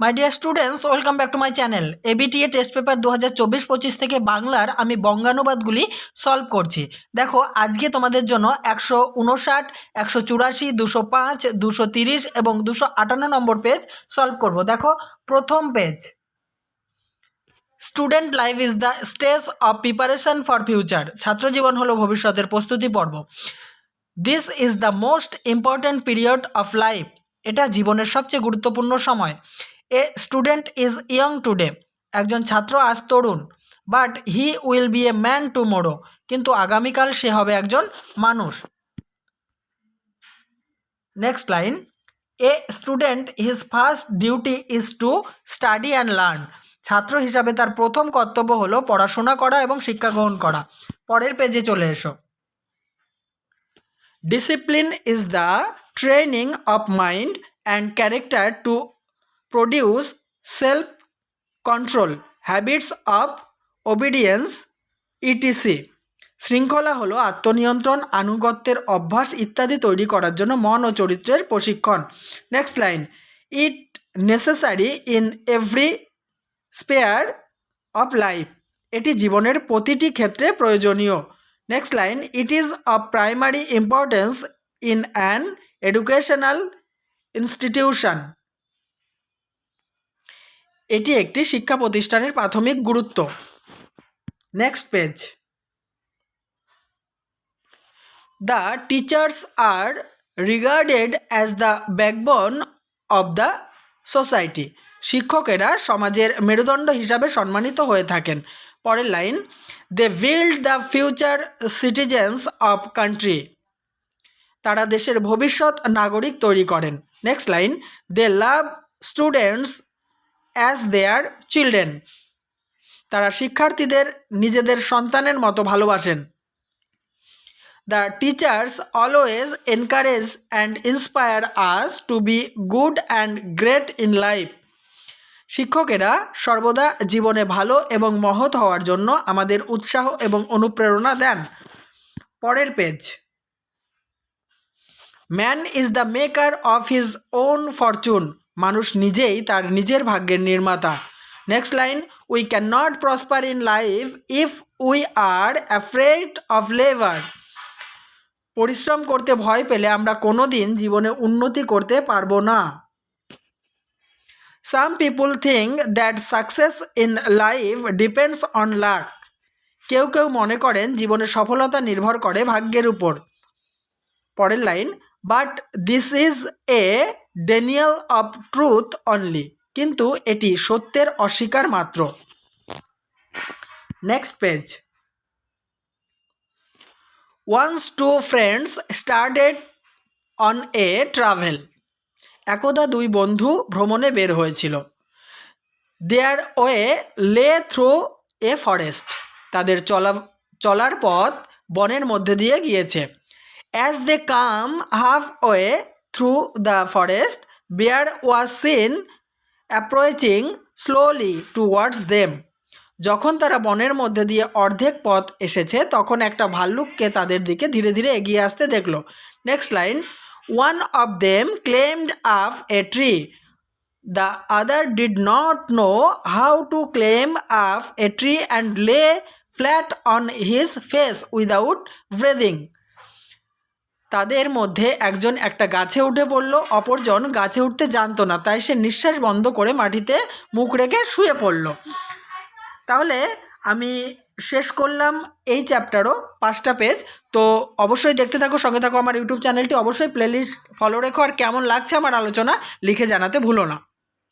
My dear students, welcome back to my channel. ABTA test paper 2024-25 থেকে বাংলার আমি বঙ্গানুবাদগুলি solve করছি। দেখো, আজকে তোমাদের জন্য 159, 184, 205, 230 এবং 258 নম্বর পেজ সলভ করব। দেখো, প্রথম page, student life is the stage of preparation for future. ছাত্রজীবন হলো ভবিষ্যতের প্রস্তুতি পর্ব। This is the most important period of life. এটা জীবনের সবচেয়ে গুরুত্বপূর্ণ সময়। A student is young today. একজন ছাত্র আজ তরুণ। But he will be a man tomorrow. কিন্তু আগামীকাল সে হবে একজন মানুষ। Next line, a student his first duty is to study and learn. ছাত্র হিসাবে তার প্রথম কর্তব্য হলো পড়াশোনা করা এবং শিক্ষা গ্রহণ করা। পরের পেজে চলে এসো। Discipline is the training of mind and character to produce self-control, habits of obedience, etc. শৃঙ্খলা হলো আত্মনিয়ন্ত্রণ, আনুগত্যের অভ্যাস ইত্যাদি তৈরি করার জন্য মন ও চরিত্রের প্রশিক্ষণ। Next line, it necessary in every sphere of life. এটি জীবনের প্রতিটি ক্ষেত্রে প্রয়োজনীয়। Next line, it is of primary importance in an educational institution. এটি একটি শিক্ষা প্রতিষ্ঠানের প্রাথমিক গুরুত্ব। Next page, the teachers are regarded as the backbone of the society. শিক্ষকেরা সমাজের মেরুদণ্ড হিসাবে সম্মানিত হয়ে থাকেন। পরের line, they build the future citizens of country. তারা দেশের ভবিষ্যৎ নাগরিক তৈরি করেন। Next line, they love students as their children. তারা শিক্ষার্থীদের নিজেদের সন্তানের মতো ভালোবাসেন। The teachers always encourage and inspire us to be good and great in life. শিক্ষকেরা সর্বদা জীবনে ভালো এবং মহৎ হওয়ার জন্য আমাদের উৎসাহ এবং অনুপ্রেরণা দেন। পরের page, man is the maker of his own fortune. মানুষ নিজেই তার নিজের ভাগ্যের নির্মাতা। Next line, we can not prosper in life if we are afraid of labour. পরিশ্রম করতে ভয় পেলে আমরা কোনো দিন জীবনে উন্নতি করতে পারবো না। Some people think that success in life depends on luck. কেউ কেউ মনে করেন জীবনে সফলতা নির্ভর করে ভাগ্যের উপর। পরের line, but this is a denial of truth only. কিন্তু এটি সত্যের অস্বীকার মাত্র। Next page, once two friends started on a travel. একদা দুই বন্ধু ভ্রমণে বের হয়েছিল। Their way lay through a forest. তাদের চলার পথ বনের মধ্যে দিয়ে গিয়েছে। As they come half way through the forest, bear was seen approaching slowly towards them. যখন তারা বনের মধ্যে দিয়ে অর্ধেক পথ এসেছে তখন একটা ভাল্লুককে তাদের দিকে ধীরে ধীরে এগিয়ে আসতে দেখলো। Next line, one of them climbed up a tree, the other did not know how to climb up a tree and lay flat on his face without breathing. তাদের মধ্যে একজন একটা গাছে উঠে পড়ল, অপরজন গাছে উঠতে জানতো না, তাই সে নিঃশ্বাস বন্ধ করে মাটিতে মুখ রেখে শুয়ে পড়ল। তাহলে আমি শেষ করলাম এই চ্যাপ্টারও 5টা পেজ। তো অবশ্যই দেখতে থাকো, সঙ্গে থাকো। আমার ইউটিউব চ্যানেলটি অবশ্যই প্লেলিস্ট ফলো রেখো। আর কেমন লাগছে আমার আলোচনা লিখে জানাতে ভুলো না।